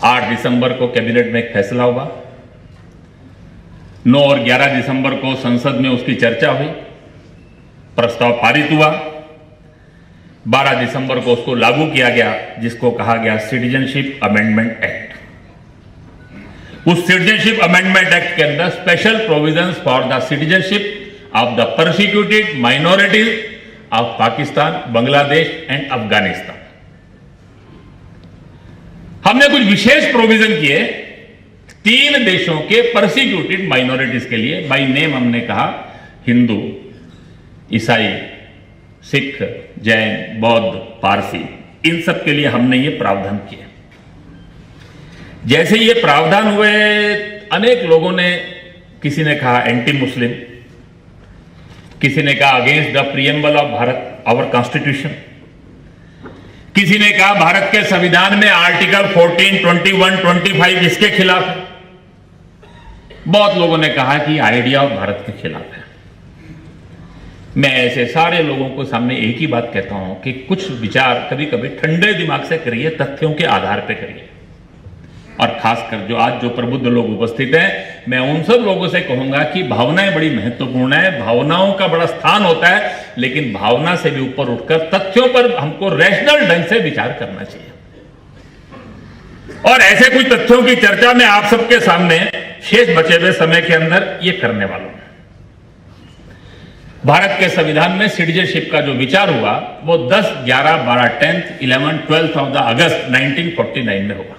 8 दिसंबर को कैबिनेट में एक फैसला हुआ, 9 और 11 दिसंबर को संसद में उसकी चर्चा हुई, प्रस्ताव पारित हुआ, 12 दिसंबर को उसको लागू किया गया, जिसको कहा गया सिटीजनशिप अमेंडमेंट एक्ट। उस सिटीजनशिप अमेंडमेंट एक्ट के अंदर special provisions for the citizenship of the persecuted minorities of Pakistan, Bangladesh and Afghanistan. हमने कुछ विशेष प्रोविजन किए 3 देशों के परसिक्यूटेड माइनॉरिटीज के लिए। बाय नेम हमने कहा हिंदू, ईसाई, सिख, जैन, बौद्ध, पारसी, इन सब के लिए हमने ये प्रावधान किए। जैसे ये प्रावधान हुए, अनेक लोगों ने, किसी ने कहा एंटी मुस्लिम, किसी ने कहा against the preamble of Bharat our constitution, किसी ने कहा भारत के संविधान में आर्टिकल 14, 21, 25 इसके खिलाफ है। बहुत लोगों ने कहा कि आइडिया ऑफ भारत के खिलाफ है। मैं ऐसे सारे लोगों को सामने एक ही बात कहता हूं कि कुछ विचार कभी कभी ठंडे दिमाग से करिए, तथ्यों के आधार पर करिए। और खासकर जो आज जो प्रबुद्ध लोग उपस्थित हैं, मैं उन सब लोगों से कहूंगा कि भावनाएं बड़ी महत्वपूर्ण है, भावनाओं का बड़ा स्थान होता है, लेकिन भावना से भी ऊपर उठकर तथ्यों पर हमको रैशनल ढंग से विचार करना चाहिए। और ऐसे कुछ तथ्यों की चर्चा मैं आप सबके सामने शेष बचे हुए समय के अंदर ये करने वाला हूं। भारत के संविधान में सिटीजनशिप का जो विचार हुआ वो 10, 11, 12, 10th, 11th, 12th of the अगस्त 1949 में हुआ।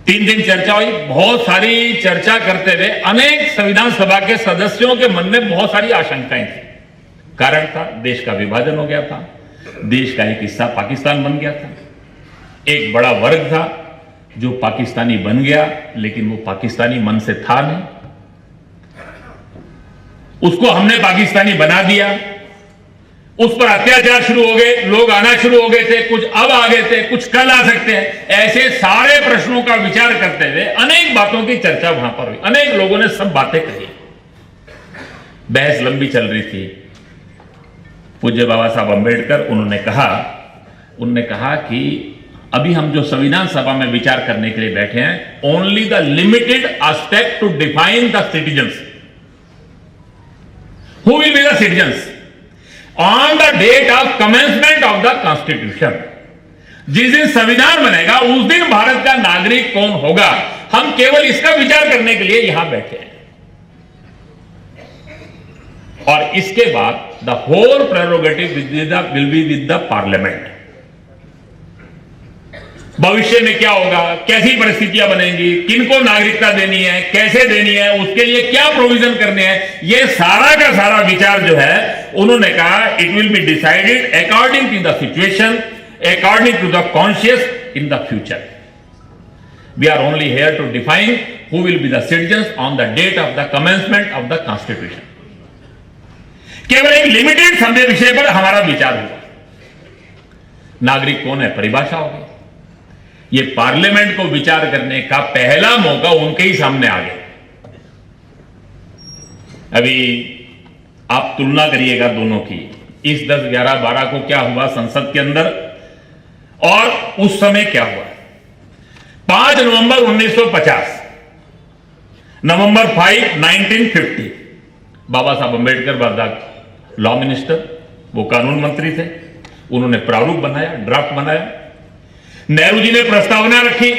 3 दिन चर्चा हुई। बहुत सारी चर्चा करते हुए अनेक संविधान सभा के सदस्यों के मन में बहुत सारी आशंकाएं थी। कारण था, देश का विभाजन हो गया था, देश का एक हिस्सा पाकिस्तान बन गया था, एक बड़ा वर्ग था जो पाकिस्तानी बन गया, लेकिन वो पाकिस्तानी मन से था नहीं, उसको हमने पाकिस्तानी बना दिया, उस पर अत्याचार शुरू हो गए, लोग आना शुरू हो गए थे, कुछ अब आ गए थे, कुछ कल आ सकते हैं। ऐसे सारे प्रश्नों का विचार करते हुए अनेक बातों की चर्चा वहां पर हुई। अनेक लोगों ने सब बातें कही, बहस लंबी चल रही थी। पूज्य बाबा साहब अंबेडकर उन्होंने कहा कि अभी हम जो संविधान सभा में विचार करने के लिए बैठे हैं, only the limited aspect to define the citizens, who will be the citizens on the date of commencement of the constitution. जिस दिन संविधान बनेगा उस दिन भारत का नागरिक कौन होगा, हम केवल इसका विचार करने के लिए यहां बैठे हैं। और इसके बाद the whole prerogative will be with the parliament. भविष्य में क्या होगा, कैसी परिस्थितियां बनेंगी, किनको नागरिकता देनी है, कैसे देनी है, उसके लिए क्या प्रोविजन करने हैं, यह सारा का सारा विचार जो है, उन्होंने कहा it will be decided according to the situation, according to the conscious in the future. We are only here to define who will be the citizens on the date of the commencement of the constitution. केवल एक limited समय विषय पर हमारा विचार हुआ। नागरिक कौन है, परिभाषा होगी। ये पार्लियामेंट को विचार करने का पहला मौका उनके ही सामने आ गया। अभी आप तुलना करिएगा दोनों की, इस 10, 11, 12 को क्या हुआ संसद के अंदर और उस समय क्या हुआ। 5 नवंबर 1950, नवंबर 5, 1950, बाबा साहब Ambedkar were the law minister, वो कानून मंत्री थे, उन्होंने प्रारूप बनाया, ड्राफ्ट बनाया। नेहरू जी ने प्रस्तावना रखी,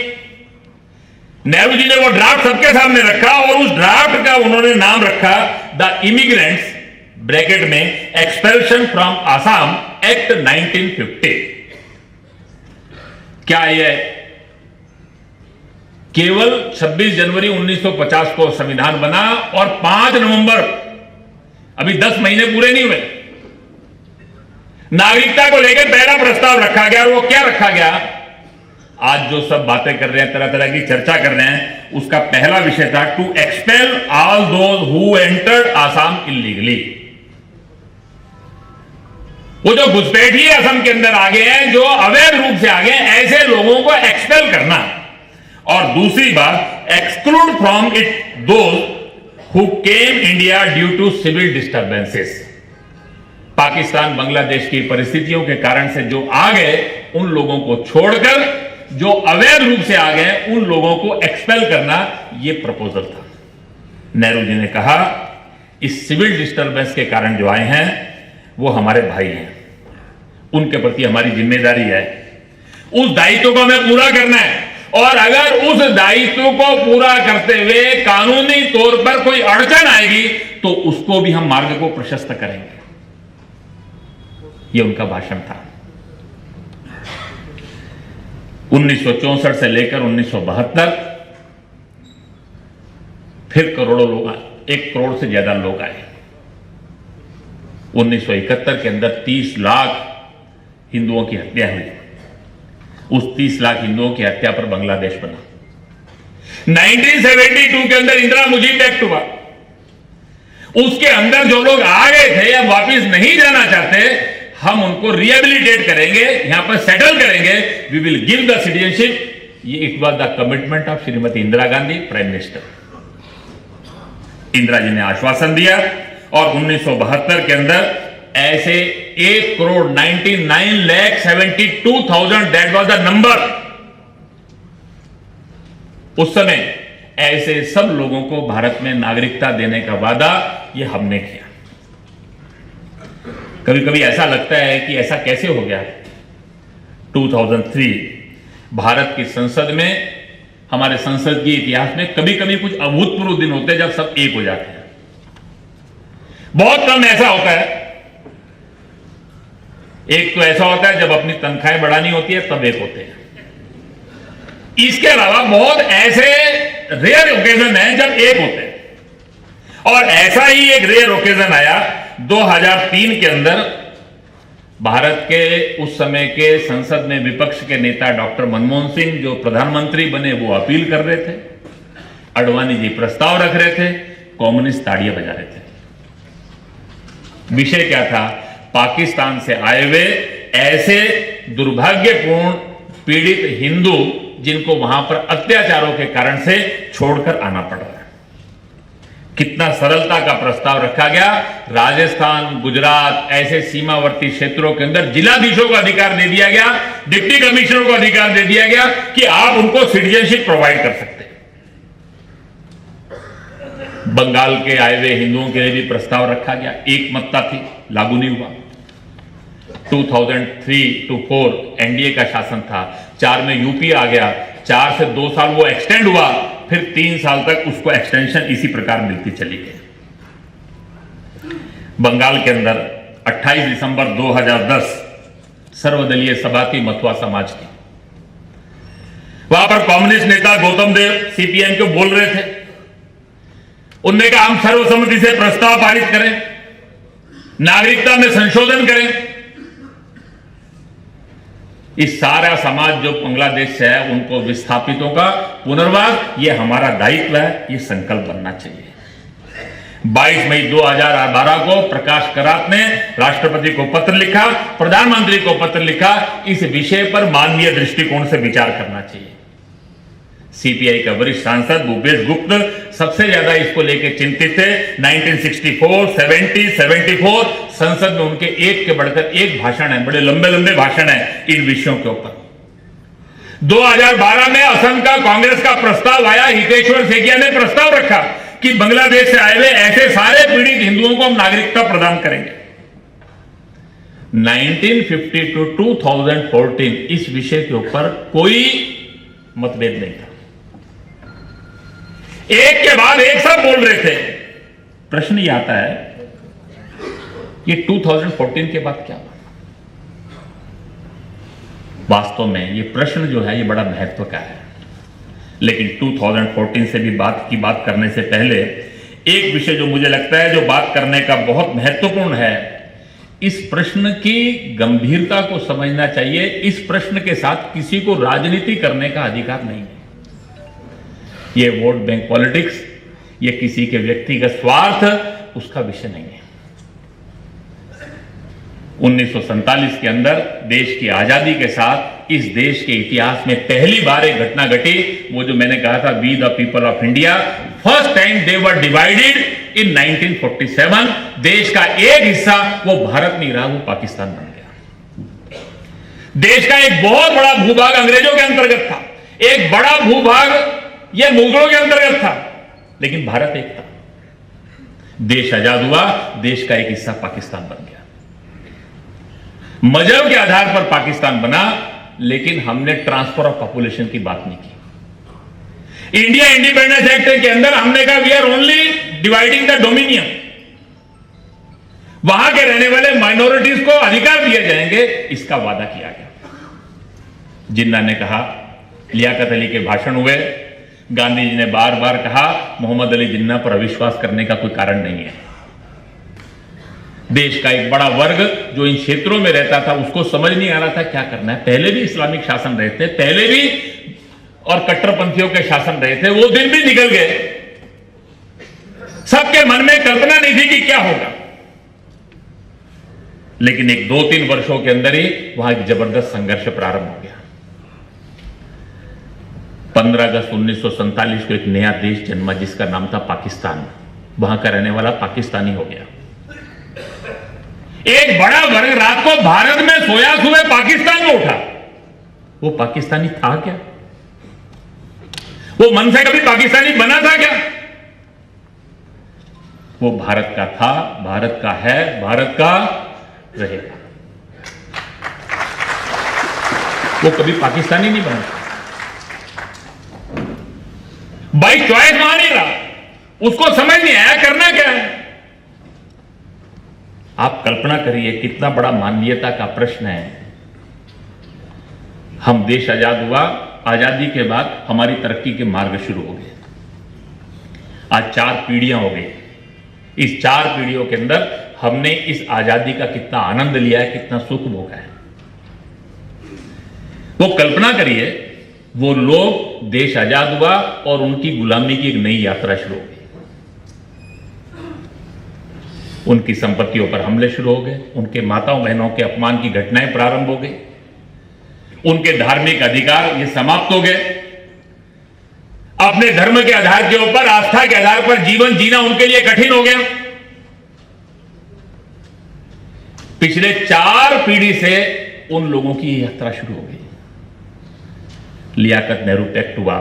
नेहरू जी ने वो ड्राफ्ट सबके सामने रखा और उस ड्राफ्ट का उन्होंने नाम रखा द इमिग्रेंट्स ब्रैकेट में एक्सपेल्शन फ्रॉम आसाम एक्ट 1950। क्या यह केवल 26 जनवरी 1950 को संविधान बना और 5 नवंबर, अभी 10 महीने पूरे नहीं हुए, नागरिकता को लेकर पहला प्रस्ताव रखा गया। और वो क्या रखा गया, आज जो सब बातें कर रहे हैं, तरह तरह की चर्चा कर रहे हैं, उसका पहला विषय था to expel all those who entered Assam illegally. वो जो घुसपैठी असम के अंदर आ गए हैं, जो अवैध रूप से आ गए हैं, ऐसे लोगों को एक्सपेल करना। और दूसरी बात, exclude from it those who came India due to civil disturbances. Pakistan Bangladesh की परिस्थितियों के कारण से जो आ गए, उन लोगों को छोड़कर जो अवैध रूप से आ गए उन लोगों को एक्सपेल करना, यह प्रपोजल था। नेहरू जी ने कहा इस सिविल डिस्टर्बेंस के कारण जो आए हैं वो हमारे भाई हैं, उनके प्रति हमारी जिम्मेदारी है, उस दायित्व को हमें पूरा करना है, और अगर उस दायित्व को पूरा करते हुए कानूनी तौर पर कोई अड़चन आएगी तो उसको भी हम मार्ग को प्रशस्त करेंगे। यह उनका भाषण था। 1964 से लेकर 1972 फिर करोड़ों लोग आए, 1 करोड़ से ज्यादा लोग आए। 1971 के अंदर 30 लाख हिंदुओं की हत्या हुई। उस 30 लाख हिंदुओं की हत्या पर बांग्लादेश बना। 1972 के अंदर इंदिरा मुजीब एक्ट हुआ। उसके अंदर जो लोग आ गए थे अब वापिस नहीं जाना चाहते, हम उनको रिहेबिलिटेट करेंगे, यहां पर सेटल करेंगे, we will give the citizenship. ये it was the commitment of Shrimati Indira Gandhi, prime minister. Indira ji ने आश्वासन दिया और 1972 के अंदर ऐसे 1,99,72,000 दैट वाज द नंबर। उस समय ऐसे सब लोगों को भारत में नागरिकता देने का वादा ये हमने किया। कभी कभी ऐसा लगता है कि ऐसा कैसे हो गया। 2003 भारत की संसद में, हमारे संसद के इतिहास में कभी कभी कुछ अभूतपूर्व दिन होते हैं जब सब एक हो जाते हैं। बहुत कम ऐसा होता है। एक तो ऐसा होता है जब अपनी तनख्वाहें बढ़ानी होती है तब एक होते हैं। इसके अलावा बहुत ऐसे रेयर ओकेजन है जब एक होते हैं, और ऐसा ही एक रेयर ओकेजन आया 2003 के अंदर। भारत के उस समय के संसद में विपक्ष के नेता डॉक्टर मनमोहन सिंह जो प्रधानमंत्री बने वो अपील कर रहे थे, अडवाणी जी प्रस्ताव रख रहे थे, कम्युनिस्ट ताड़ियां बजा रहे थे। विषय क्या था? पाकिस्तान से आए हुए ऐसे दुर्भाग्यपूर्ण पीड़ित हिंदू जिनको वहां पर अत्याचारों के कारण से छोड़कर आना पड़ रहा है। कितना सरलता का प्रस्ताव रखा गया। राजस्थान, गुजरात ऐसे सीमावर्ती क्षेत्रों के अंदर जिलाधीशों को अधिकार दे दिया गया, डिप्टी कमिश्नरों को अधिकार दे दिया गया कि आप उनको सिटीजनशिप प्रोवाइड कर सकते हैं। बंगाल के आए हुए हिंदुओं के लिए भी प्रस्ताव रखा गया, एकमतता थी, लागू नहीं हुआ। 2003-4 एनडीए का शासन था, 4 में यूपी आ गया, 4 से 2 साल वो एक्सटेंड हुआ, फिर 3 साल तक उसको एक्सटेंशन इसी प्रकार मिलती चली गई। बंगाल के अंदर 28 दिसंबर 2010 सर्वदलीय सभा थी मथुआ समाज की। वहां पर कम्युनिस्ट नेता गौतम देव सीपीएम को बोल रहे थे। उनने कहा हम सर्वसम्मति से प्रस्ताव पारित करें, नागरिकता में संशोधन करें। इस सारा समाज जो बांग्लादेश से है उनको विस्थापितों का पुनर्वास, ये हमारा दायित्व है, ये संकल्प बनना चाहिए। 22 मई 2012 को प्रकाश करात ने राष्ट्रपति को पत्र लिखा, प्रधानमंत्री को पत्र लिखा, इस विषय पर मानवीय दृष्टिकोण से विचार करना चाहिए। सीपीआई का वरिष्ठ सांसद भूपेश गुप्त सबसे ज्यादा इसको लेकर चिंतित थे। 1964, 70, 74 संसद में उनके एक के बढ़कर एक भाषण है, बड़े लंबे लंबे भाषण है इन विषयों के ऊपर। 2012 में असम का कांग्रेस का प्रस्ताव आया, हितेश्वर सेकिया ने प्रस्ताव रखा कि बांग्लादेश से आए हुए ऐसे सारे पीड़ित हिंदुओं को हम नागरिकता प्रदान करेंगे। 1950 to 2014 इस विषय के ऊपर कोई मतभेद नहीं था। एक के बाद एक सब बोल रहे थे। प्रश्न ये आता है कि 2014 के बाद क्या हुआ? वास्तव में ये प्रश्न जो है ये बड़ा महत्व का है, लेकिन 2014 से भी बात करने से पहले एक विषय जो मुझे लगता है जो बात करने का बहुत महत्वपूर्ण है, इस प्रश्न की गंभीरता को समझना चाहिए। इस प्रश्न के साथ किसी को राजनीति करने का अधिकार नहीं है। ये वोट बैंक पॉलिटिक्स, ये किसी के व्यक्तिगत स्वार्थ, उसका विषय नहीं है। 1947 के अंदर देश की आजादी के साथ इस देश के इतिहास में पहली बार एक घटना घटी, वो जो मैंने कहा था we the people of India, first time they were divided in 1947। देश का एक हिस्सा वो भारत नहीं रहा, वो पाकिस्तान बन गया। देश का एक बहुत बड़ा भूभाग अंग्रेजों के अंतर्गत था, एक बड़ा भूभाग यह मुगलों के अंतर्गत था, लेकिन भारत एक था। देश आजाद हुआ, देश का एक हिस्सा पाकिस्तान बन गया। मजहब के आधार पर पाकिस्तान बना, लेकिन हमने ट्रांसफर ऑफ पॉपुलेशन की बात नहीं की। इंडिया इंडिपेंडेंस एक्ट के अंदर हमने कहा we are only dividing the dominion, वहां के रहने वाले माइनॉरिटीज को अधिकार दिए जाएंगे, इसका वादा किया गया। जिन्ना ने कहा, लियाकत अली के भाषण हुए, गांधी जी ने बार बार कहा मोहम्मद अली जिन्ना पर अविश्वास करने का कोई कारण नहीं है। देश का एक बड़ा वर्ग जो इन क्षेत्रों में रहता था, उसको समझ नहीं आ रहा था क्या करना है। पहले भी इस्लामिक शासन रहे थे, पहले भी और कट्टरपंथियों के शासन रहे थे, वो दिन भी निकल गए। सबके मन में कल्पना नहीं थी कि क्या होगा, लेकिन एक 2-3 वर्षों के अंदर ही वहां एक जबरदस्त संघर्ष प्रारंभ हो गया। 15 अगस्त 1947 को एक नया देश जन्मा जिसका नाम था पाकिस्तान। वहां का रहने वाला पाकिस्तानी हो गया। एक बड़ा वर्ग रात को भारत में सोया, सुबह पाकिस्तान में उठा। वो पाकिस्तानी था क्या? वो मन से कभी पाकिस्तानी बना था क्या? वो भारत का था, भारत का है, भारत का रहेगा। वो कभी पाकिस्तानी नहीं बना, बाई चॉइस वहां नहीं रहा, उसको समझ नहीं आया करना क्या है। आप कल्पना करिए कितना बड़ा मानवीयता का प्रश्न है। हम देश आजाद हुआ, आजादी के बाद हमारी तरक्की के मार्ग शुरू हो गए। आज 4 पीढ़ियां हो गई। इस 4 पीढ़ियों के अंदर हमने इस आजादी का कितना आनंद लिया है, कितना सुख भोगा है। वो कल्पना करिए, वो लोग, देश आजाद हुआ और उनकी गुलामी की एक नई यात्रा शुरू हो गई। उनकी संपत्तियों पर हमले शुरू हो गए, उनके माताओं बहनों के अपमान की घटनाएं प्रारंभ हो गई, उनके धार्मिक अधिकार ये समाप्त हो गए। अपने धर्म के आधार के ऊपर, आस्था के आधार पर जीवन जीना उनके लिए कठिन हो गया। पिछले 4 पीढ़ी से उन लोगों की यात्रा शुरू हो गई। लियाकत नेहरू एक्ट हुआ,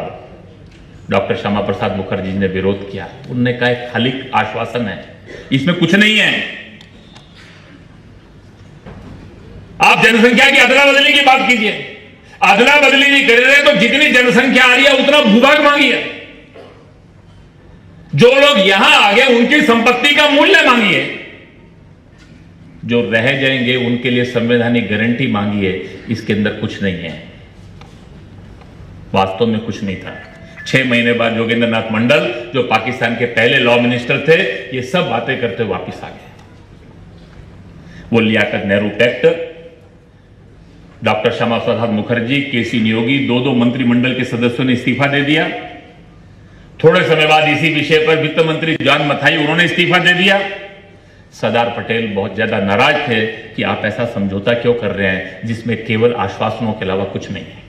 डॉक्टर श्यामा प्रसाद मुखर्जी ने विरोध किया। उन्होंने कहा एक खाली आश्वासन है, इसमें कुछ नहीं है। आप जनसंख्या की अदला बदली की बात कीजिए, अदला बदली नहीं कर रहे तो जितनी जनसंख्या आ रही है उतना भूभाग मांगिए। जो लोग यहां आ गए उनकी संपत्ति का मूल्य मांगिए, जो रह जाएंगे उनके लिए संवैधानिक गारंटी मांगिए। इसके अंदर कुछ नहीं है, वास्तव में कुछ नहीं था। 6 महीने बाद योगेंद्र नाथ मंडल, जो पाकिस्तान के पहले लॉ मिनिस्टर थे, ये सब बातें करते वापस आ गए। वो लियाकत नेहरू एक्ट, डॉक्टर श्यामा प्रसाद मुखर्जी, केसी नियोगी, 2 मंत्रिमंडल के सदस्यों ने इस्तीफा दे दिया। थोड़े समय बाद इसी विषय पर वित्त मंत्री जॉन मथाई, उन्होंने इस्तीफा दे दिया। सरदार पटेल बहुत ज्यादा नाराज थे कि आप ऐसा समझौता क्यों कर रहे हैं जिसमें केवल आश्वासनों के अलावा कुछ नहीं है।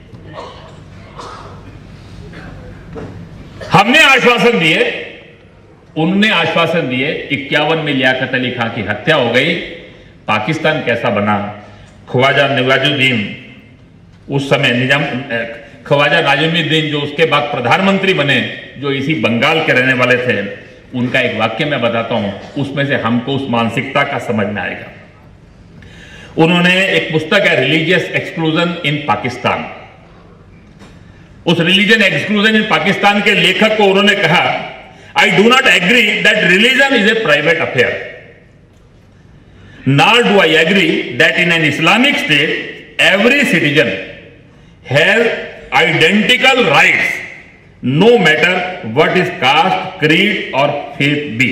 हमने आश्वासन दिए, उन्होंने आश्वासन दिए। 51 में लियाकत अली खां की हत्या हो गई। पाकिस्तान कैसा बना? ख्वाजा नवाजुद्दीन, उस समय निजाम, ख्वाजा नाजिमुद्दीन जो उसके बाद प्रधानमंत्री बने, जो इसी बंगाल के रहने वाले थे, उनका एक वाक्य मैं बताता हूं, उसमें से हमको उस मानसिकता का समझ में आएगा। उन्होंने एक पुस्तक है रिलीजियस एक्सक्लूजन इन पाकिस्तान, उस रिलीजन एक्सक्लूजन इन पाकिस्तान के लेखक को उन्होंने कहा, I do not agree that religion is a private affair, nor do I agree that in an Islamic state every citizen has identical rights no matter what his caste, creed or faith be।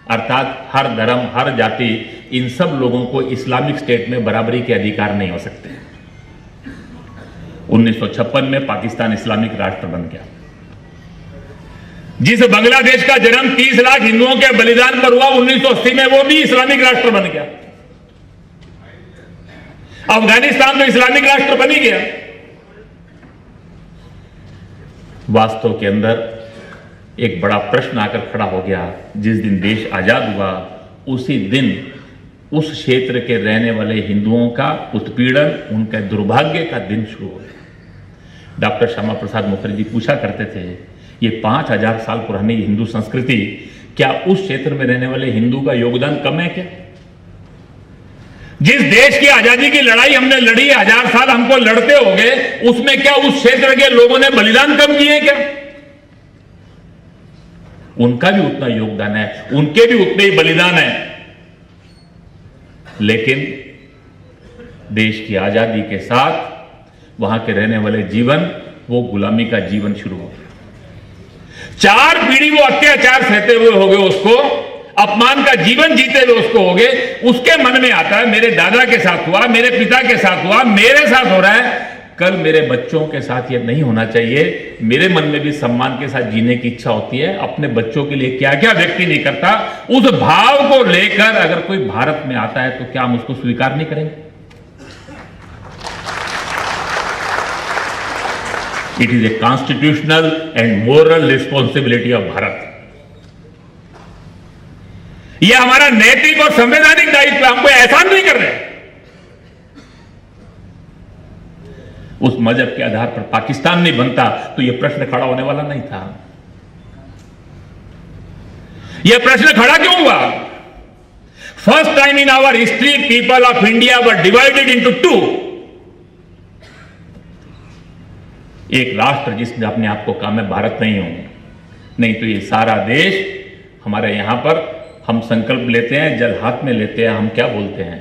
अर्थात हर धर्म, हर जाति, इन सब लोगों को Islamic state में बराबरी के अधिकार नहीं हो सकते। 1956 में पाकिस्तान इस्लामिक राष्ट्र बन गया। जिस बांग्लादेश का जन्म 30 लाख हिंदुओं के बलिदान पर हुआ 1980 में, वो भी इस्लामिक राष्ट्र बन गया। अफगानिस्तान तो इस्लामिक राष्ट्र बन ही गया। वास्तव के अंदर एक बड़ा प्रश्न आकर खड़ा हो गया। जिस दिन देश आजाद हुआ उसी दिन उस क्षेत्र के रहने वाले हिंदुओं का उत्पीड़न, उनका दुर्भाग्य का दिन शुरू हो गया। डॉक्टर श्यामा प्रसाद मुखर्जी पूछा करते थे, ये 5000 साल पुरानी हिंदू संस्कृति, क्या उस क्षेत्र में रहने वाले हिंदू का योगदान कम है क्या? जिस देश की आजादी की लड़ाई हमने लड़ी, 1000 साल हमको लड़ते हो गए, उसमें क्या उस क्षेत्र के लोगों ने बलिदान कम किए क्या? उनका भी उतना योगदान है, उनके भी उतने ही बलिदान है। लेकिन देश की आजादी के साथ वहां के रहने वाले जीवन, वो गुलामी का जीवन शुरू हो गया। 4 पीढ़ी वो अत्याचार सहते हुए हो गए, उसको अपमान का जीवन जीते हुए उसको हो गए। उसके मन में आता है, मेरे दादा के साथ हुआ, मेरे पिता के साथ हुआ, मेरे साथ हो रहा है, कल मेरे बच्चों के साथ ये नहीं होना चाहिए। मेरे मन में भी सम्मान के साथ जीने की इच्छा होती है। अपने बच्चों के लिए क्या क्या व्यक्ति नहीं करता, उस भाव को लेकर अगर कोई भारत में आता है तो क्या हम उसको स्वीकार नहीं करेंगे? It is a constitutional and moral responsibility of Bharat. यह हमारा नैतिक और संवैधानिक दायित्व, हमको एहसान नहीं कर रहे। उस मजहब के आधार पर पाकिस्तान नहीं बनता तो यह प्रश्न खड़ा होने वाला नहीं था। यह प्रश्न खड़ा क्यों हुआ? First time in our history people of India were divided into 2। एक राष्ट्र जिसने अपने आप को कहा मैं भारत नहीं हूं, नहीं तो ये सारा देश हमारे यहां पर हम संकल्प लेते हैं, जल हाथ में लेते हैं, हम क्या बोलते हैं,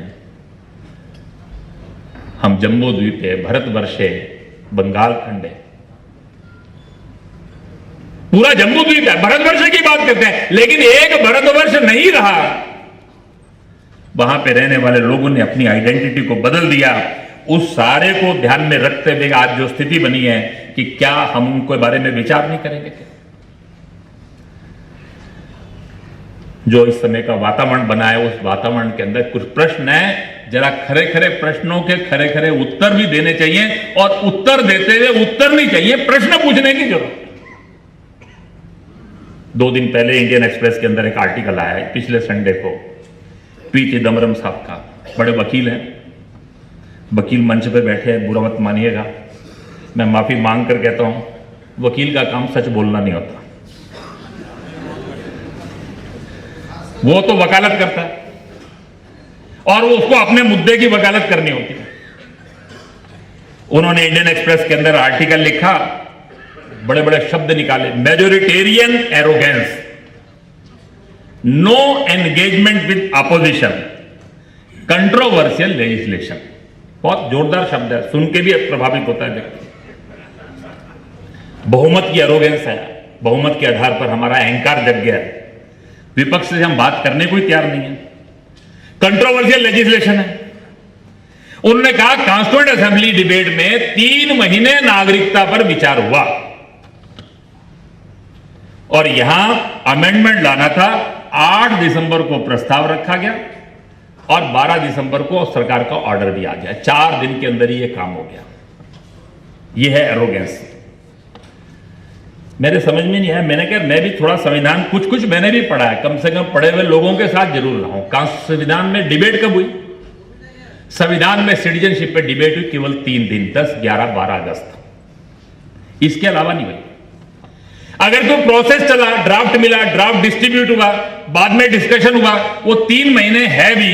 हम जम्बू द्वीप है, भारतवर्ष है, बंगाल खंड है, पूरा जम्बू द्वीप है, भारतवर्ष की बात करते हैं। लेकिन एक भारतवर्ष नहीं रहा। वहां पे रहने वाले लोगों ने अपनी आइडेंटिटी को बदल दिया। उस सारे को ध्यान में रखते हुए आज जो स्थिति बनी है कि क्या हम उनके बारे में विचार नहीं करेंगे क्या? जो इस समय का वातावरण बना है, उस वातावरण के अंदर कुछ प्रश्न है, जरा खरे खरे प्रश्नों के खरे खरे उत्तर भी देने चाहिए, और उत्तर देते हुए उत्तर नहीं चाहिए, प्रश्न पूछने की जरूरत। 2 दिन पहले इंडियन एक्सप्रेस के अंदर एक आर्टिकल आया है, पिछले संडे को, पी चिदम्बरम साहब का। बड़े वकील हैं, वकील मंच पे बैठे हैं, बुरा मत मानिएगा, मैं माफी मांग कर कहता हूं, वकील का काम सच बोलना नहीं होता। वो तो वकालत करता है और वो उसको अपने मुद्दे की वकालत करनी होती है। उन्होंने इंडियन एक्सप्रेस के अंदर आर्टिकल लिखा, बड़े बड़े शब्द निकाले, majoritarian arrogance, no engagement with opposition, controversial legislation. बहुत जोरदार शब्द है, सुन के भी प्रभावित होता है व्यक्ति। बहुमत की एरोगेंस है, बहुमत के आधार पर हमारा अहंकार जग गया है, विपक्ष से हम बात करने को ही तैयार नहीं है। कंट्रोवर्शियल लेजिस्लेशन है। उन्होंने कहा कॉन्स्टिट्यूएंट असेंबली डिबेट में 3 महीने नागरिकता पर विचार हुआ और यहां अमेंडमेंट लाना था। 8 दिसंबर को प्रस्ताव रखा गया और 12 दिसंबर को सरकार का ऑर्डर भी आ गया। 4 दिन के अंदर ही यह काम हो गया। यह है एरोगेंस। मेरे समझ में नहीं आया, मैंने कहा मैं भी थोड़ा संविधान कुछ मैंने भी पढ़ा है, कम से कम पढ़े हुए लोगों के साथ जरूर रहा हूं। संविधान में डिबेट कब हुई? संविधान में सिटीजनशिप पे डिबेट हुई केवल 3 दिन, 10, 11, 12 अगस्त, इसके अलावा नहीं हुई। अगर तो प्रोसेस चला, ड्राफ्ट मिला, ड्राफ्ट डिस्ट्रीब्यूट हुआ, बाद में डिस्कशन हुआ, वो 3 महीने है भी।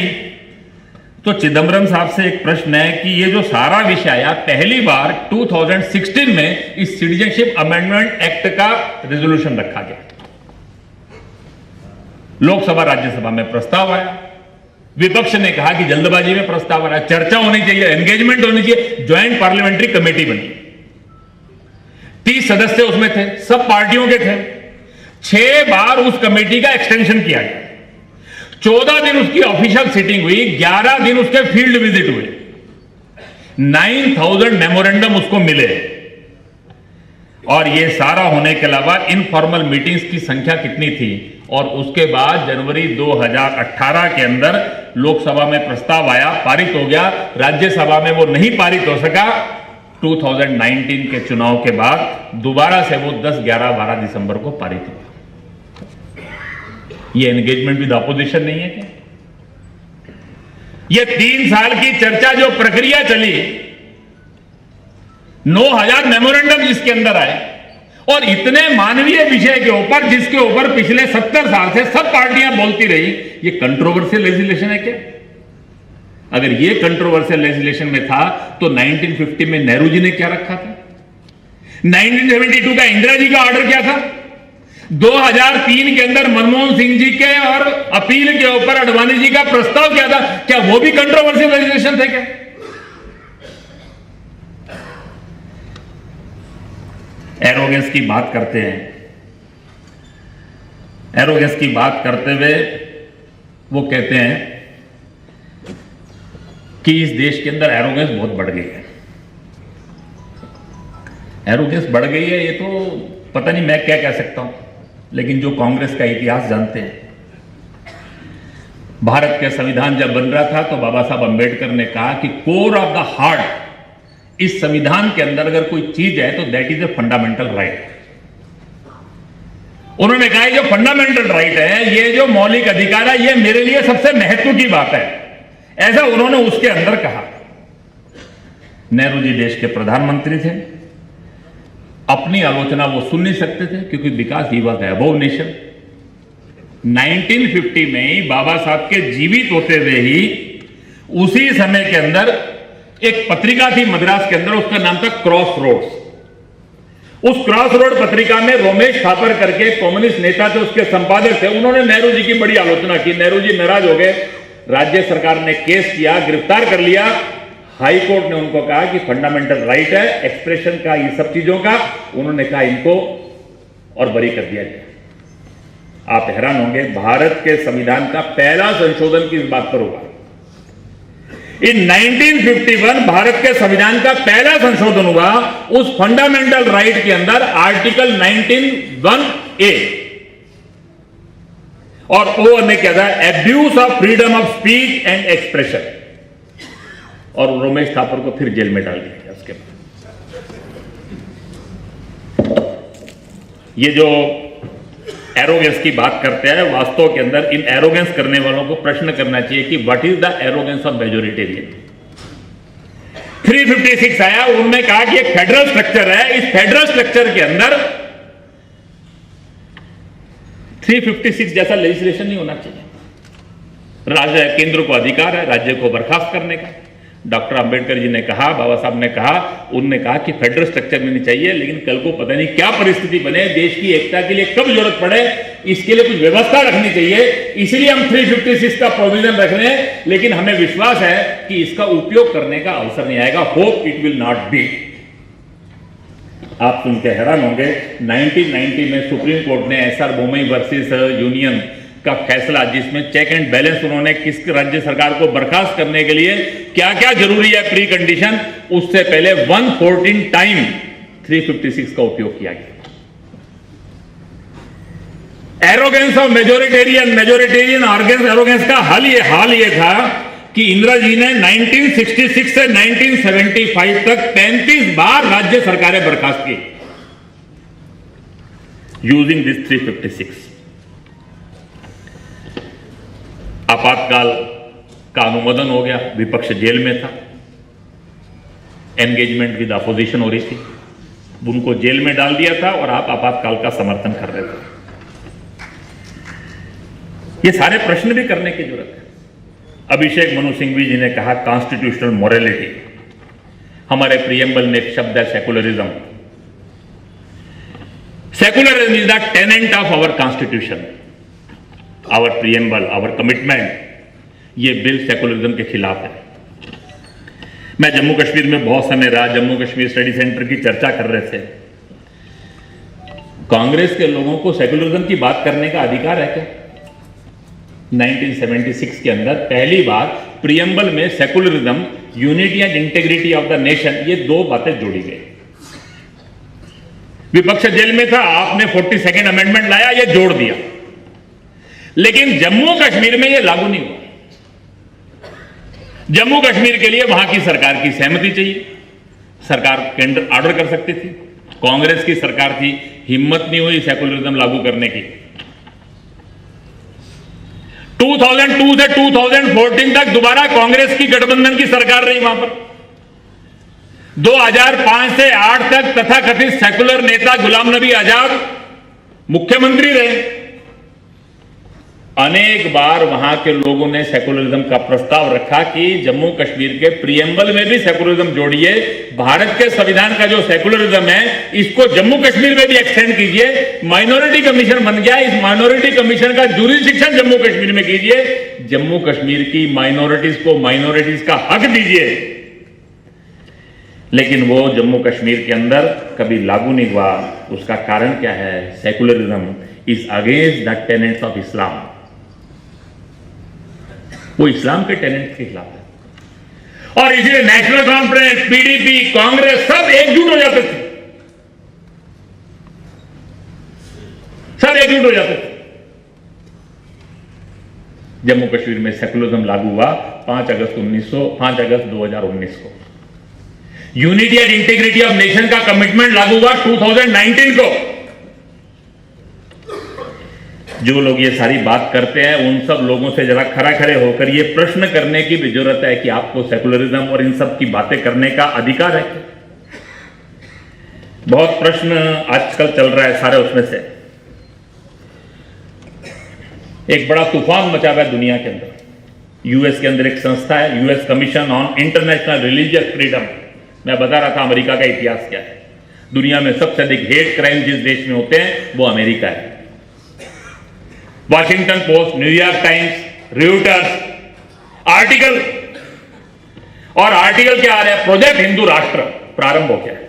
तो चिदम्बरम साहब से एक प्रश्न है कि ये जो सारा विषय आया, पहली बार 2016 में इस सिटीजनशिप अमेंडमेंट एक्ट का रेजोल्यूशन रखा गया। लोकसभा राज्यसभा में प्रस्ताव आया, विपक्ष ने कहा कि जल्दबाजी में प्रस्ताव आ रहा है, चर्चा होनी चाहिए, एंगेजमेंट होनी चाहिए। ज्वाइंट पार्लियामेंट्री कमेटी बनी, 30 सदस्य उसमें थे, सब पार्टियों के थे। 6 बार उस कमेटी का एक्सटेंशन किया गया। 14 दिन उसकी ऑफिशियल सिटिंग हुई, 11 दिन उसके फील्ड विजिट हुए, 9000 मेमोरेंडम उसको मिले। और ये सारा होने के अलावा इनफॉर्मल मीटिंग्स की संख्या कितनी थी। और उसके बाद जनवरी 2018 के अंदर लोकसभा में प्रस्ताव आया, पारित हो गया। राज्यसभा में वो नहीं पारित हो सका। 2019 के चुनाव के बाद दोबारा से वो 10, 11, 12 दिसंबर को पारित हुआ। ये एंगेजमेंट विद अपोजिशन नहीं है क्या? ये 3 साल की चर्चा जो प्रक्रिया चली, 9,000 मेमोरेंडम जिसके अंदर आए, और इतने मानवीय विषय के ऊपर जिसके ऊपर पिछले 70 साल से सब पार्टियां बोलती रही, ये कंट्रोवर्शियल लेजिस्लेशन है क्या? अगर ये कंट्रोवर्शियल लेजिस्लेशन में था तो 1950 में नेहरू जी ने क्या रखा था? 1972 का इंदिरा जी का ऑर्डर क्या था? 2003 के अंदर मनमोहन सिंह जी के और अपील के ऊपर अडवाणी जी का प्रस्ताव क्या था? क्या वो भी कंट्रोवर्शियल लेजिस्लेशन थे क्या? एरोगेंस की बात करते हैं, एरोगेंस की बात करते हुए वो कहते हैं कि इस देश के अंदर एरोगेंस बहुत बढ़ गई है। एरोगेंस बढ़ गई है, ये तो पता नहीं मैं क्या कह सकता हूं, लेकिन जो कांग्रेस का इतिहास जानते हैं, भारत का संविधान जब बन रहा था तो बाबा साहब अंबेडकर ने कहा कि कोर ऑफ द हार्ट, इस संविधान के अंदर अगर कोई चीज है तो that is a fundamental right. उन्होंने कहा जो फंडामेंटल राइट है, ये जो मौलिक अधिकार है, ये मेरे लिए सबसे महत्व की बात है, ऐसा उन्होंने उसके अंदर कहा। नेहरू जी देश के प्रधानमंत्री थे, अपनी आलोचना वो सुन नहीं सकते थे क्योंकि because he was above nation. 1950 में ही बाबा साहब के जीवित होते हुए ही उसी समय के अंदर एक पत्रिका थी मद्रास के अंदर, उसका नाम था क्रॉस रोड्स। उस क्रॉस रोड पत्रिका में रोमेश थापर करके कम्युनिस्ट नेता थे, उसके संपादक थे। उन्होंने नेहरू जी की बड़ी आलोचना की। नेहरू जी नाराज हो गए, राज्य सरकार ने केस किया, गिरफ्तार कर लिया। हाई कोर्ट ने उनको कहा कि फंडामेंटल राइट है एक्सप्रेशन का, ये सब चीजों का। उन्होंने कहा इनको और बरी कर दिया गया। आप हैरान होंगे, भारत के संविधान का पहला संशोधन किस बात पर हुआ? इन 1951 भारत के संविधान का पहला संशोधन हुआ उस फंडामेंटल राइट के अंदर, आर्टिकल 19(1)(a), और वो ने क्या था? Abuse of freedom of speech and expression. और रोमेश थापर को फिर जेल में डाल दिया गया उसके बाद। ये जो एरोगेंस की बात करते हैं, वास्तव के अंदर इन एरोगेंस करने वालों को प्रश्न करना चाहिए कि what is the arrogance of majoritarian. 356 आया, उन्होंने कहा कि एक फेडरल स्ट्रक्चर है, इस फेडरल स्ट्रक्चर के अंदर 356 जैसा लेजिस्लेशन नहीं होना चाहिए। राज्य केंद्र को अधिकार है राज्य को बर्खास्त करने का। डॉक्टर अंबेडकर जी ने कहा, बाबा साहब ने कहा, उनने कहा कि फेडरल स्ट्रक्चर में नहीं चाहिए, लेकिन कल को पता नहीं क्या परिस्थिति बने, देश की एकता के लिए कब जरूरत पड़े, इसके लिए कुछ व्यवस्था रखनी चाहिए। इसलिए हम 356 का प्रोविजन रख रहे हैं, लेकिन हमें विश्वास है कि इसका उपयोग करने का अवसर नहीं आएगा। Hope it will not be. आप सुन के हैरान होंगे, 1990 में सुप्रीम कोर्ट ने एसआर बोमई वर्सेस यूनियन का फैसला, जिसमें चेक एंड बैलेंस उन्होंने किस राज्य सरकार को बर्खास्त करने के लिए क्या क्या जरूरी है प्री कंडीशन, उससे पहले 114 टाइम 356 का उपयोग किया गया। Arrogance of majoritarian organs arrogance का हाल ये था कि इंदिरा जी ने 1966 से 1975 तक 35 बार राज्य सरकारें बर्खास्त की यूजिंग दिस 356। आपातकाल का अनुमोदन हो गया, विपक्ष जेल में था, एंगेजमेंट विद अपोजिशन हो रही थी, उनको जेल में डाल दिया था और आप आपातकाल का समर्थन कर रहे थे। ये सारे प्रश्न भी करने की जरूरत है। अभिषेक मनु सिंघवी जी ने कहा कॉन्स्टिट्यूशनल मोरालिटी, हमारे प्रियम्बल में एक शब्द है secularism. Secularism is the tenet of our constitution, our preamble, our commitment. ये बिल सेकुलरिज्म के खिलाफ है। मैं जम्मू कश्मीर में बहुत समय रहा, जम्मू कश्मीर स्टडी सेंटर की चर्चा कर रहे थे। कांग्रेस के लोगों को सेकुलरिज्म की बात करने का अधिकार है क्या? 1976 के अंदर पहली बार प्रियम्बल में secularism, unity and integrity of the nation, ये दो बातें जोड़ी गई। विपक्ष जेल में था, आपने 42nd अमेंडमेंट लाया, ये जोड़ दिया, लेकिन जम्मू कश्मीर में यह लागू नहीं हुआ। जम्मू कश्मीर के लिए वहां की सरकार की सहमति चाहिए, सरकार केंद्र ऑर्डर कर सकती थी। कांग्रेस की सरकार थी, हिम्मत नहीं हुई सेकुलरिज्म लागू करने की। 2002 से 2014 तक दोबारा कांग्रेस की गठबंधन की सरकार रही वहां पर। 2005 से 8 तक तथाकथित सेकुलर नेता गुलाम नबी आजाद मुख्यमंत्री रहे। अनेक बार वहां के लोगों ने सेकुलरिज्म का प्रस्ताव रखा कि जम्मू कश्मीर के प्रीएम्बल में भी सेकुलरिज्म जोड़िए, भारत के संविधान का जो सेकुलरिज्म है इसको जम्मू कश्मीर में भी एक्सटेंड कीजिए। माइनॉरिटी कमीशन बन गया, इस माइनॉरिटी कमीशन का ज्यूरिसडिक्शन जम्मू कश्मीर में कीजिए, जम्मू कश्मीर की माइनॉरिटीज को माइनॉरिटीज का हक दीजिए। लेकिन वो जम्मू कश्मीर के अंदर कभी लागू नहीं हुआ। उसका कारण क्या है? Secularism is against the tenets of Islam. वो इस्लाम के टेनेट्स के खिलाफ है और इसलिए नेशनल कॉन्फ्रेंस, पीडीपी, कांग्रेस सब एकजुट हो जाते थे, सब एकजुट हो जाते थे। जम्मू कश्मीर में सेकुलरिज्म लागू हुआ 5 अगस्त 2019 को। Unity and integrity of nation का कमिटमेंट लागू हुआ 2019 को। जो लोग ये सारी बात करते हैं उन सब लोगों से जरा खड़े होकर ये प्रश्न करने की भी जरूरत है कि आपको सेकुलरिज्म और इन सब की बातें करने का अधिकार है। बहुत प्रश्न आजकल चल रहा है सारे, उसमें से एक बड़ा तूफान मचा हुआ है दुनिया के अंदर। यूएस के अंदर एक संस्था है, US commission on international religious freedom. मैं बता रहा था अमेरिका का इतिहास क्या है। दुनिया में सबसे अधिक हेट क्राइम जिस देश में होते हैं वो अमेरिका है। Washington post, New York times, Reuters article क्या आ रहा है? प्रोजेक्ट हिंदू राष्ट्र प्रारंभ हो गया है।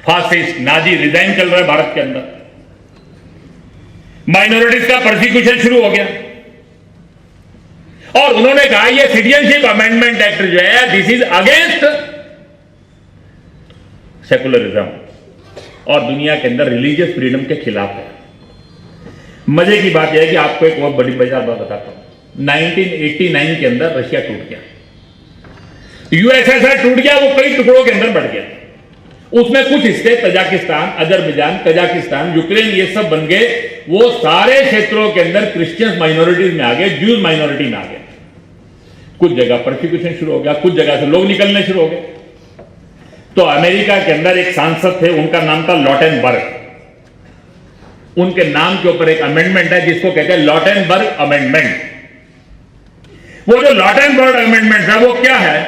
फासिस्ट नाजी रिजाइन चल रहा है भारत के अंदर। माइनॉरिटीज का प्रोसिक्यूशन शुरू हो गया और उन्होंने कहा यह सिटीजनशिप अमेंडमेंट एक्ट जो है दिस इज अगेंस्ट सेकुलरिज्म और दुनिया के अंदर रिलीजियस फ्रीडम के खिलाफ है। मजे की बात यह है कि आपको एक बहुत बड़ी मजेदार बात बताता हूं। 1989 के अंदर रशिया टूट गया, यूएसएसआर टूट गया, वो कई टुकड़ों के अंदर बढ़ गया। उसमें कुछ हिस्से तजाकिस्तान, अजरबैजान, कजाकिस्तान, यूक्रेन ये सब बन गए। वो सारे क्षेत्रों के अंदर क्रिश्चियंस माइनॉरिटीज में आ गए, ज्यूज माइनॉरिटी में आ गए। कुछ जगह प्रोसिक्यूशन शुरू हो गया, कुछ जगह से लोग निकलने शुरू हो गए। तो अमेरिका के अंदर एक सांसद थे, उनका नाम था लॉटेनबर्ग। उनके नाम के ऊपर एक अमेंडमेंट है जिसको कहते हैं लॉटेनबर्ग अमेंडमेंट। वो जो लॉटेनबर्ग अमेंडमेंट है वो क्या है?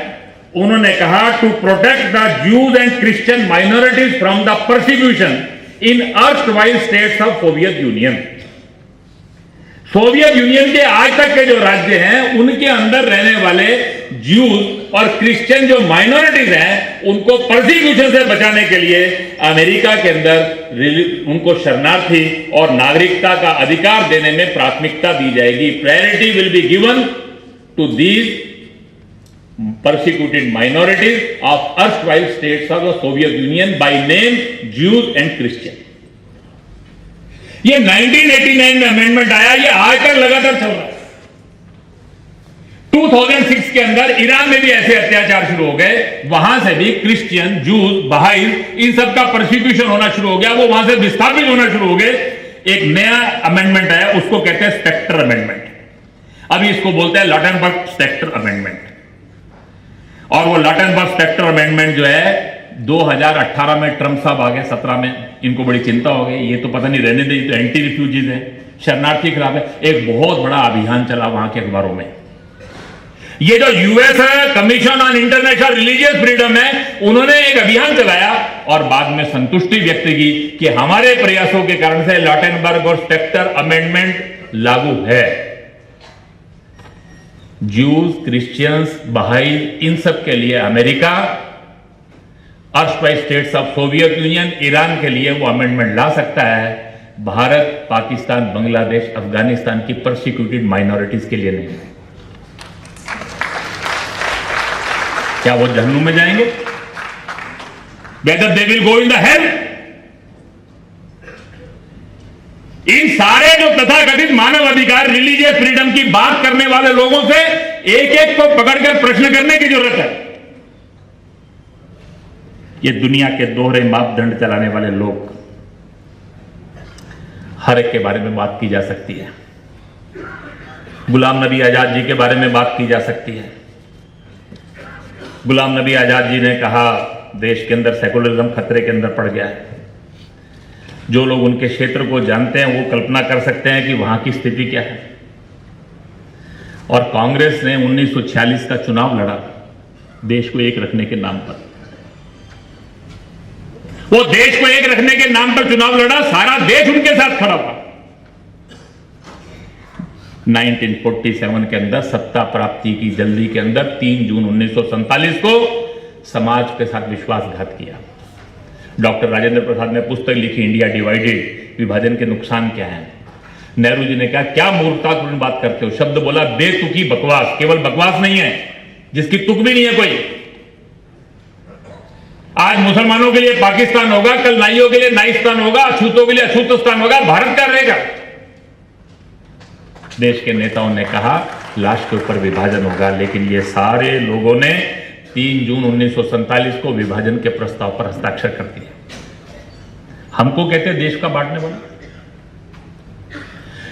उन्होंने कहा to protect the Jews and Christian minorities from the persecution in erstwhile states of Soviet Union. Soviet Union के आज तक के जो राज्य हैं उनके अंदर रहने वाले ज्यूज और क्रिश्चियन जो माइनॉरिटीज हैं उनको परसिक्यूशन से बचाने के लिए अमेरिका के अंदर उनको शरणार्थी और नागरिकता का अधिकार देने में प्राथमिकता दी जाएगी। Priority will be given to these persecuted minorities of erstwhile states of the Soviet Union by name Jews and Christian। ये 1989 में अमेंडमेंट आया, ये आज तक लगातार चल रहा है। 2006 के अंदर ईरान में भी ऐसे अत्याचार शुरू हो गए, वहां से भी क्रिश्चियन, जूस, बहाई इन सब का प्रोसिक्यूशन होना शुरू हो गया, वो वहां से विस्थापित होना शुरू हो गए। एक नया अमेंडमेंट आया, उसको कहते हैं स्पेक्टर अमेंडमेंट। अभी इसको बोलते हैं लॉटेनबर्ग स्पेक्टर अमेंडमेंट। और वो लॉटेनबर्ग स्पेक्टर अमेंडमेंट जो है 2018 में ट्रंप साहब आ गए, 17 में इनको बड़ी चिंता हो गई, ये तो पता नहीं रहने दे, तो एंटी रिफ्यूजीज है, शरणार्थी खिलाफ है। एक बहुत बड़ा अभियान चला वहां के अखबारों में। ये जो यूएस है, commission on international religious freedom है, उन्होंने एक अभियान चलाया और बाद में संतुष्टि व्यक्त की कि हमारे प्रयासों के कारण से लॉटेनबर्ग और स्पेक्टर अमेंडमेंट लागू है। ज्यूज, क्रिश्चियंस, बहाई इन सब के लिए America, erstwhile states of Soviet union, Iran के लिए वो अमेंडमेंट ला सकता है। भारत, पाकिस्तान, बांग्लादेश, अफगानिस्तान की परसिक्यूटेड माइनॉरिटीज के लिए नहीं। क्या वो जहन्नुम में जाएंगे? Whether they will go in the hell? इन सारे जो तथाकथित मानव अधिकार, रिलीजियस फ्रीडम की बात करने वाले लोगों से एक एक को पकड़कर प्रश्न करने की जरूरत है। ये दुनिया के दोहरे मापदंड चलाने वाले लोग, हर एक के बारे में बात की जा सकती है, गुलाम नबी आजाद जी के बारे में बात की जा सकती है। गुलाम नबी आजाद जी ने कहा देश के अंदर सेकुलरिज्म खतरे के अंदर पड़ गया है। जो लोग उनके क्षेत्र को जानते हैं वो कल्पना कर सकते हैं कि वहां की स्थिति क्या है। और कांग्रेस ने 1946 का चुनाव लड़ा देश को एक रखने के नाम पर। वो देश को एक रखने के नाम पर चुनाव लड़ा, सारा देश उनके साथ खड़ा था। 1947 के अंदर सत्ता प्राप्ति की जल्दी के अंदर 3 जून 1947 को समाज के साथ विश्वासघात किया। डॉक्टर राजेंद्र प्रसाद ने पुस्तक लिखी इंडिया डिवाइडेड, विभाजन के नुकसान क्या है। नेहरू जी ने कहा क्या मूर्खतापूर्ण बात करते हो, शब्द बोला बेतुकी बकवास। केवल बकवास नहीं है, जिसकी तुक भी नहीं है कोई। आज मुसलमानों के लिए पाकिस्तान होगा, कल नाइयों के लिए नाइस्तान होगा, अछूतों के लिए अछूतस्तान होगा, भारत का रहेगा। देश के नेताओं ने कहा लाश के ऊपर विभाजन होगा, लेकिन ये सारे लोगों ने 3 जून 1947 को विभाजन के प्रस्ताव पर हस्ताक्षर कर दिए। हमको कहते हैं देश का बांटने वाला।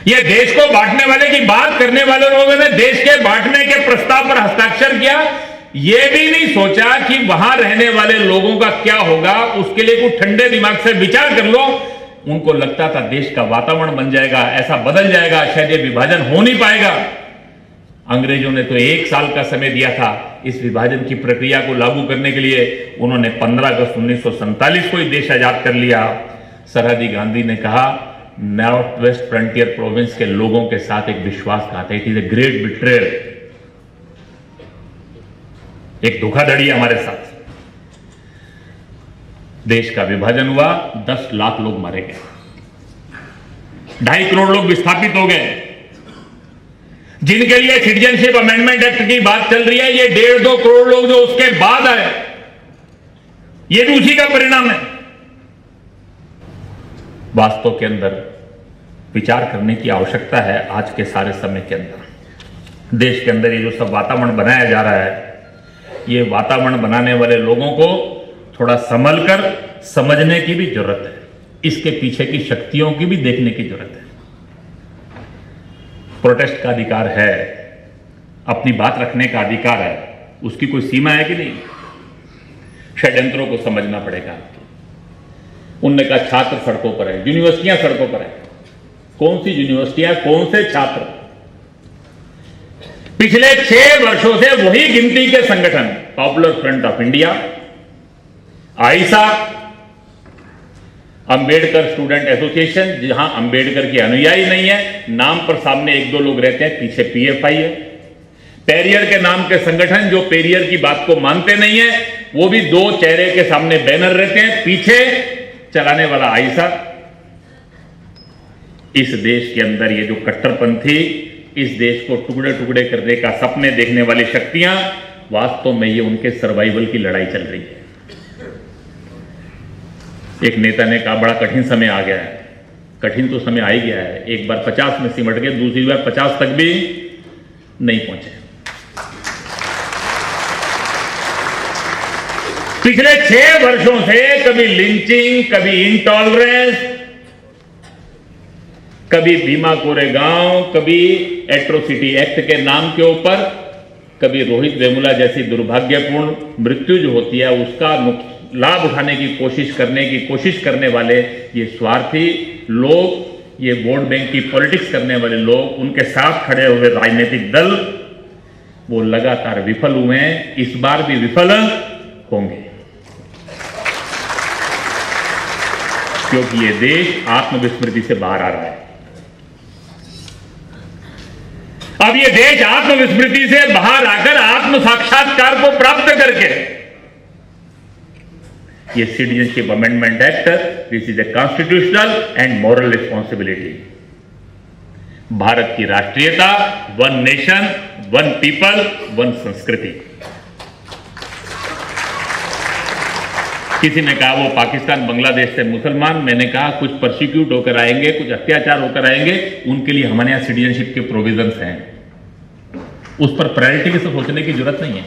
ये देश को बांटने वाले की बात करने वाले लोगों ने देश के बांटने के प्रस्ताव पर हस्ताक्षर किया। यह भी नहीं सोचा कि वहां रहने वाले लोगों का क्या होगा, उसके लिए कुछ ठंडे दिमाग से विचार कर लो। उनको लगता था देश का वातावरण बन जाएगा, ऐसा बदल जाएगा, शायद ये विभाजन हो नहीं पाएगा। अंग्रेजों ने तो 1 साल का समय दिया था इस विभाजन की प्रक्रिया को लागू करने के लिए। उन्होंने 15 अगस्त 1947 को ही देश आजाद कर लिया। सरहदी गांधी ने कहा नॉर्थ वेस्ट फ्रंटियर प्रोविंस के लोगों के साथ एक विश्वासघात है, it is a great betrayal. एक धोखाधड़ी हमारे साथ। देश का विभाजन हुआ, 10 लाख लोग मारे गए, 2.5 करोड़ लोग विस्थापित हो गए। जिनके लिए सिटीजनशिप अमेंडमेंट एक्ट की बात चल रही है, ये 1.5-2 करोड़ लोग जो उसके बाद आए, ये भी उसी का परिणाम है। वास्तव के अंदर विचार करने की आवश्यकता है। आज के सारे समय के अंदर देश के अंदर ये जो सब वातावरण बनाया जा रहा है, ये वातावरण बनाने वाले लोगों को थोड़ा संभल कर समझने की भी जरूरत है। इसके पीछे की शक्तियों की भी देखने की जरूरत है। प्रोटेस्ट का अधिकार है, अपनी बात रखने का अधिकार है, उसकी कोई सीमा है कि नहीं? षड्यंत्रों को समझना पड़ेगा। उनने कहा छात्र सड़कों पर है, यूनिवर्सिटियां सड़कों पर है। कौन सी यूनिवर्सिटियां, कौन से छात्र? पिछले 6 वर्षों से वही गिनती के संगठन, popular front of India, I saw, Ambedkar student association, जहां अंबेडकर के अनुयायी नहीं है, नाम पर सामने 1-2 लोग रहते हैं, पीछे पीएफआई है। पेरियर के नाम के संगठन जो पेरियर की बात को मानते नहीं है, वो भी 2 चेहरे के सामने बैनर रहते हैं, पीछे चलाने वाला आईसा। इस देश के अंदर ये जो कट्टरपंथी, इस देश को टुकड़े टुकड़े करने का सपने देखने वाली शक्तियां, वास्तव में ये उनके सर्वाइवल की लड़ाई चल रही है। एक नेता ने कहा बड़ा कठिन समय आ गया है। कठिन तो समय आ ही गया है। एक बार 50 में सिमट गए, दूसरी बार 50 तक भी नहीं पहुंचे। पिछले 6 वर्षों से कभी लिंचिंग, कभी इंटॉलरेंस, कभी भीमा कोरेगांव, कभी एट्रोसिटी एक्ट के नाम के ऊपर, कभी रोहित वेमुला जैसी दुर्भाग्यपूर्ण मृत्यु जो होती है उसका लाभ उठाने की कोशिश करने वाले ये स्वार्थी लोग, ये वोट बैंक की पॉलिटिक्स करने वाले लोग, उनके साथ खड़े हुए राजनीतिक दल, वो लगातार विफल हुए हैं, इस बार भी विफल होंगे। क्योंकि ये देश आत्मविस्मृति से बाहर आ रहा है। अब ये देश आत्मविस्मृति से बाहर आकर आत्म साक्षात्कार को प्राप्त करके, ये citizenship amendment act, this is a constitutional and moral responsibility. Bharat की राष्ट्रीयता, one nation, one people, one संस्कृति। किसी ने कहा वो पाकिस्तान बांग्लादेश से मुसलमान, मैंने कहा कुछ परसिक्यूट होकर आएंगे, कुछ अत्याचार होकर आएंगे, उनके लिए हमारे यहां सिटीजनशिप के प्रोविजंस हैं। उस पर प्रायोरिटी से सोचने की जरूरत नहीं है।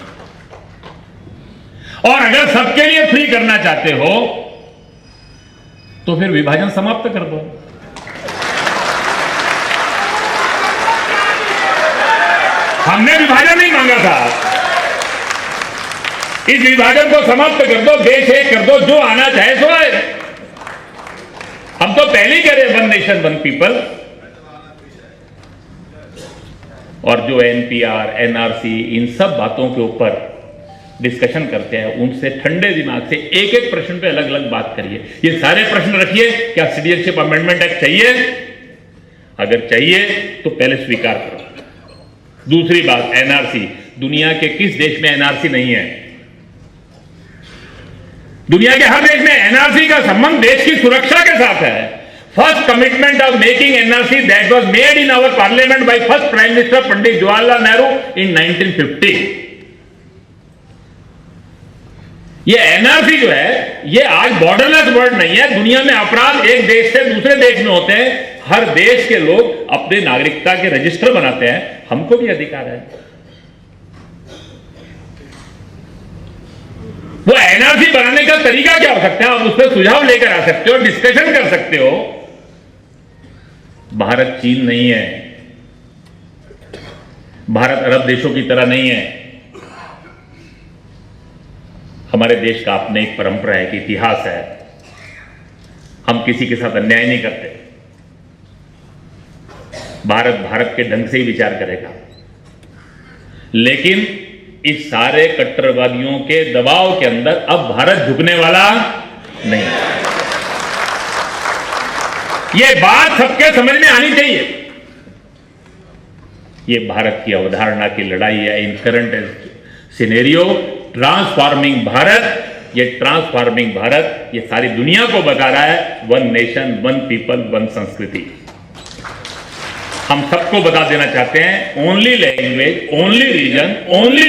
और अगर सबके लिए फ्री करना चाहते हो तो फिर विभाजन समाप्त कर दो। हमने विभाजन नहीं मांगा था। इस विभाजन को समाप्त कर दो, देश एक कर दो, जो आना चाहे सो आए। हम तो पहले ही कह रहे वन नेशन वन पीपल। और जो एनपीआर, एनआरसी, इन सब बातों के ऊपर डिस्कशन करते हैं, उनसे ठंडे दिमाग से एक एक प्रश्न पे अलग अलग बात करिए। ये सारे प्रश्न रखिए, क्या सिटीजनशिप अमेंडमेंट एक्ट चाहिए? अगर चाहिए तो पहले स्वीकार करो। दूसरी बात, एनआरसी। दुनिया के किस देश में एनआरसी नहीं है? दुनिया के हर देश में एनआरसी का संबंध देश की सुरक्षा के साथ है। First commitment of making NRC that was made in our parliament by first prime minister Pandit Jawaharlal Nehru in 1950। ये एनआरसी जो है, ये आज बॉर्डरलेस वर्ड नहीं है। दुनिया में अपराध एक देश से दूसरे देश में होते हैं, हर देश के लोग अपने नागरिकता के रजिस्टर बनाते हैं, हमको भी अधिकार है। वो एनआरसी बनाने का तरीका क्या हो सकता है, आप उस पर सुझाव लेकर आ सकते हो, डिस्कशन कर सकते हो। भारत चीन नहीं है, भारत अरब देशों की तरह नहीं है। हमारे देश का अपने एक परंपरा है, एक इतिहास है। हम किसी के साथ अन्याय नहीं करते। भारत भारत के ढंग से ही विचार करेगा, लेकिन इस सारे कट्टरवादियों के दबाव के अंदर अब भारत झुकने वाला नहीं। ये बात सबके समझ में आनी चाहिए। ये भारत की अवधारणा की लड़ाई है इन करंट सिनेरियो। ट्रांसफॉर्मिंग भारत, ये ट्रांसफॉर्मिंग भारत ये सारी दुनिया को बता रहा है one nation one people one संस्कृति। हम सबको बता देना चाहते हैं, only language, only region, only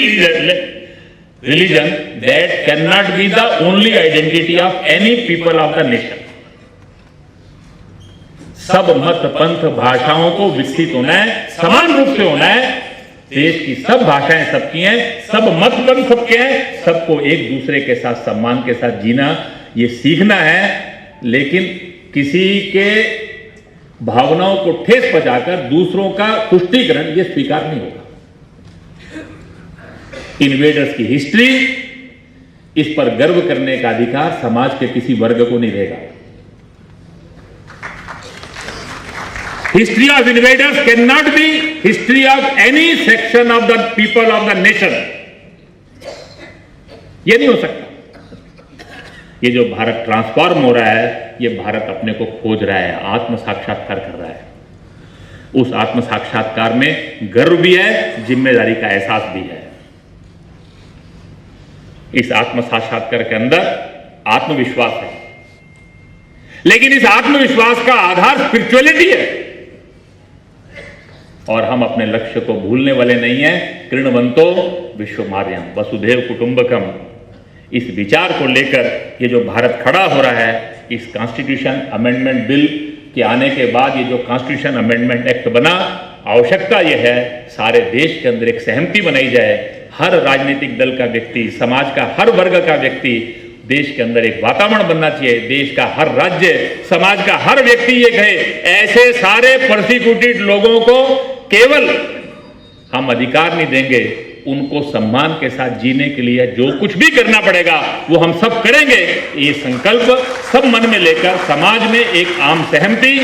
religion that can not be the only identity of any people of the nation. सब मत पंथ भाषाओं को विकसित होना है, समान रूप से होना है। देश की सब भाषाएं सबकी हैं, सब मत पंथ सबके हैं, सबको एक दूसरे के साथ सम्मान के साथ जीना ये सीखना है। लेकिन किसी के भावनाओं को ठेस पहुंचाकर दूसरों का तुष्टीकरण ये स्वीकार नहीं होगा। इन्वेडर्स की हिस्ट्री, इस पर गर्व करने का अधिकार समाज के किसी वर्ग को नहीं देगा। History of invaders can not B history of any section of the people of the nation. यह नहीं हो सकता। ये जो भारत ट्रांसफॉर्म हो रहा है, ये भारत अपने को खोज रहा है, आत्म साक्षात्कार कर रहा है। उस आत्म साक्षात्कार में गर्व भी है, जिम्मेदारी का एहसास भी है। इस आत्म साक्षात्कार के अंदर आत्मविश्वास है, लेकिन इस आत्मविश्वास का आधार स्पिरिचुअलिटी है। और हम अपने लक्ष्य को भूलने वाले नहीं हैं। कृणवंतो विश्वमार्यम वसुधैव कुटुंबकम, इस विचार को लेकर ये जो भारत खड़ा हो रहा है, इस कॉन्स्टिट्यूशन अमेंडमेंट बिल के आने के बाद ये जो कॉन्स्टिट्यूशन अमेंडमेंट एक्ट बना, आवश्यकता ये है सारे देश के अंदर एक सहमति बनाई जाए। हर राजनीतिक दल का व्यक्ति, समाज का हर वर्ग का व्यक्ति, देश के अंदर एक वातावरण बनना चाहिए। देश का हर राज्य, समाज का हर व्यक्ति ये कहे, ऐसे सारे परसिक्यूटेड लोगों को केवल हम अधिकार नहीं देंगे, उनको सम्मान के साथ जीने के लिए जो कुछ भी करना पड़ेगा वो हम सब करेंगे। ये संकल्प सब मन में लेकर समाज में एक आम सहमति,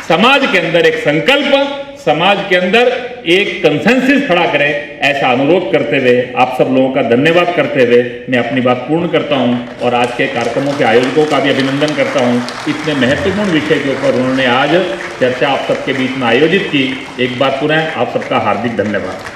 समाज के अंदर एक संकल्प, समाज के अंदर एक कंसेंसस खड़ा करें, ऐसा अनुरोध करते हुए आप सब लोगों का धन्यवाद करते हुए मैं अपनी बात पूर्ण करता हूं और आज के कार्यक्रमों के आयोजकों का भी अभिनंदन करता हूं। इतने महत्वपूर्ण विषय के ऊपर उन्होंने आज चर्चा आप सबके बीच में आयोजित की। एक बार पुनः आप सबका हार्दिक धन्यवाद।